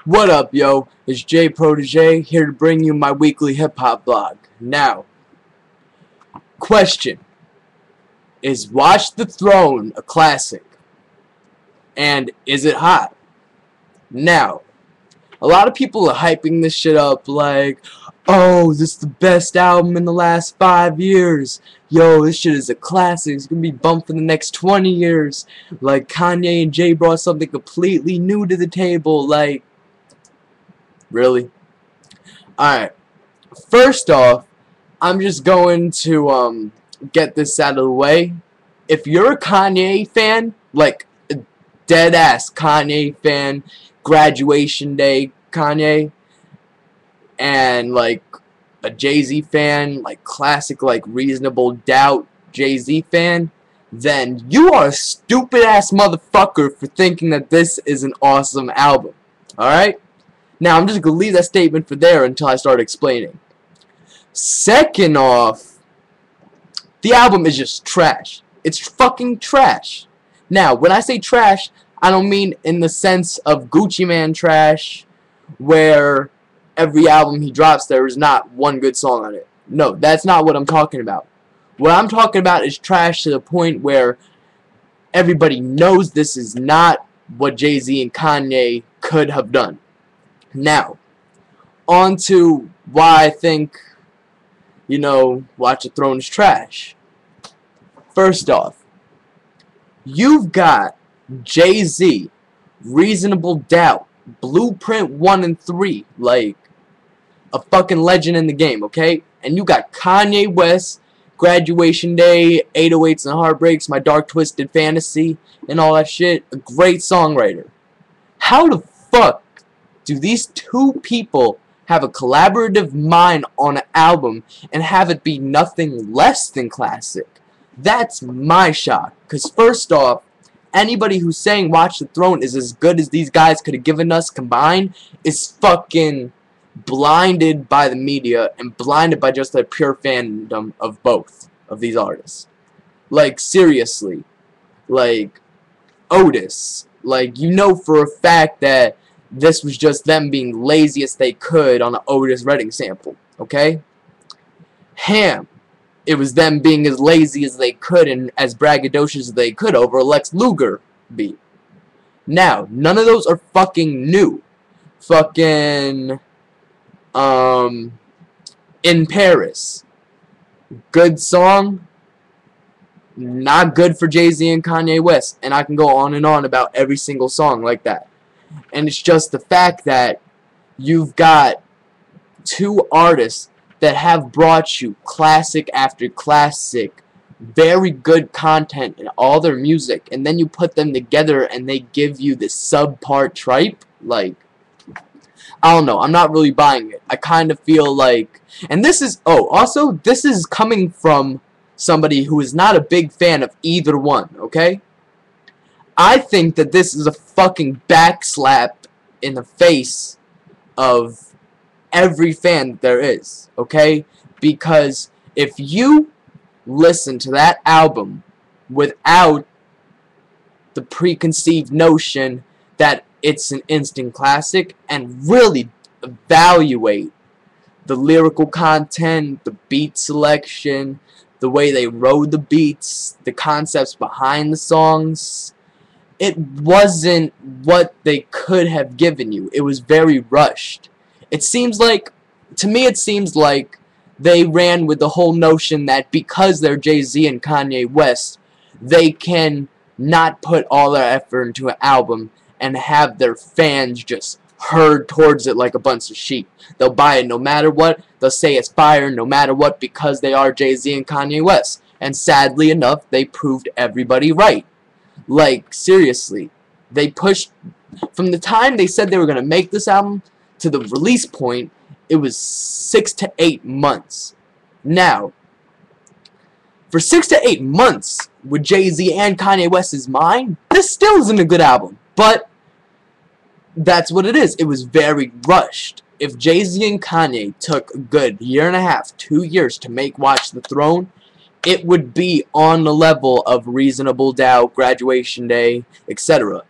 What up, yo? It's J Protege here to bring you my weekly hip-hop blog. Now, question. Is Watch the Throne a classic? And is it hot? Now, a lot of people are hyping this shit up like, oh, this is the best album in the last 5 years. Yo, this shit is a classic. It's gonna be bumped for the next 20 years. Like, Kanye and Jay brought something completely new to the table. Like, really? Alright. First off, I'm just going to get this out of the way. If you're a Kanye fan, like a dead-ass Kanye fan, Graduation Day Kanye, and like a Jay-Z fan, like classic, like Reasonable Doubt Jay-Z fan, then you are a stupid-ass motherfucker for thinking that this is an awesome album. Alright? Now, I'm just going to leave that statement for there until I start explaining. Second off, the album is just trash. It's fucking trash. Now, when I say trash, I don't mean in the sense of Gucci Mane trash, where every album he drops there is not one good song on it. No, that's not what I'm talking about. What I'm talking about is trash to the point where everybody knows this is not what Jay-Z and Kanye could have done. Now, on to why I think, you know, Watch the Throne is trash. First off, you've got Jay-Z, Reasonable Doubt, Blueprint 1 and 3, like a fucking legend in the game, okay? And you got Kanye West, Graduation Day, 808s and Heartbreaks, My Dark Twisted Fantasy, and all that shit. A great songwriter. How the fuck do these two people have a collaborative mind on an album and have it be nothing less than classic? That's my shock. Because first off, anybody who's saying Watch the Throne is as good as these guys could have given us combined is fucking blinded by the media and blinded by just their pure fandom of both of these artists. Like, seriously. Like, Otis. Like, you know for a fact that this was just them being lazy as they could on an Otis Redding sample, okay? Ham. It was them being as lazy as they could and as braggadocious as they could over a Lex Luger beat. Now, none of those are fucking new. Fucking, In Paris. Good song. Not good for Jay-Z and Kanye West. And I can go on and on about every single song like that. And it's just the fact that you've got two artists that have brought you classic after classic, very good content in all their music, and then you put them together and they give you this subpar tripe. Like, I don't know, I'm not really buying it. I kind of feel like, and this is, oh, also, this is coming from somebody who is not a big fan of either one, okay? I think that this is a fucking backslap in the face of every fan that there is, okay? Because if you listen to that album without the preconceived notion that it's an instant classic and really evaluate the lyrical content, the beat selection, the way they wrote the beats, the concepts behind the songs, it wasn't what they could have given you. It was very rushed. It seems like, to me it seems like they ran with the whole notion that because they're Jay-Z and Kanye West, they can not put all their effort into an album and have their fans just herd towards it like a bunch of sheep. They'll buy it no matter what, they'll say it's fire no matter what because they are Jay-Z and Kanye West. And sadly enough, they proved everybody right. Like, seriously, they pushed, from the time they said they were going to make this album to the release point, it was 6 to 8 months. Now, for 6 to 8 months with Jay-Z and Kanye West's mind, this still isn't a good album. But that's what it is. It was very rushed. If Jay-Z and Kanye took a good year and a half, 2 years to make Watch the Throne, it would be on the level of Reasonable Doubt, Graduation Day, etc.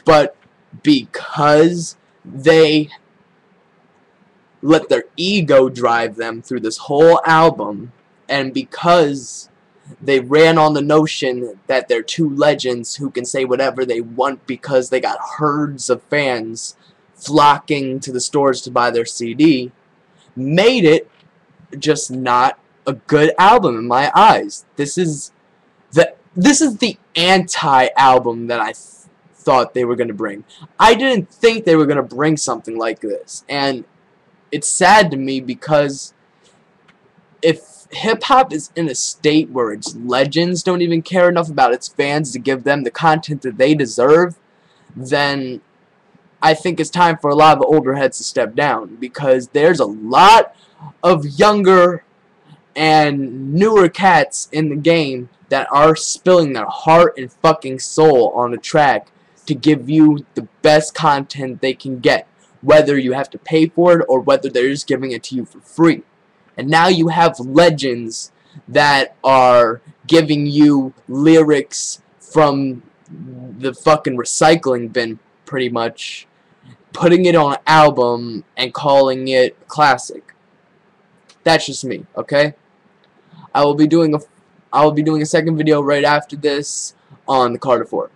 But because they let their ego drive them through this whole album, and because they ran on the notion that they're two legends who can say whatever they want because they got herds of fans flocking to the stores to buy their CD, made it just not a good album in my eyes. This is the anti-album that I thought they were going to bring. I didn't think they were going to bring something like this, and it's sad to me because if hip-hop is in a state where its legends don't even care enough about its fans to give them the content that they deserve, then I think it's time for a lot of the older heads to step down, because there's a lot of younger and newer cats in the game that are spilling their heart and fucking soul on a track to give you the best content they can get, whether you have to pay for it or whether they're just giving it to you for free. And now you have legends that are giving you lyrics from the fucking recycling bin, pretty much, putting it on an album and calling it a classic. That's just me, okay? I will be doing a second video right after this on the Carter 4.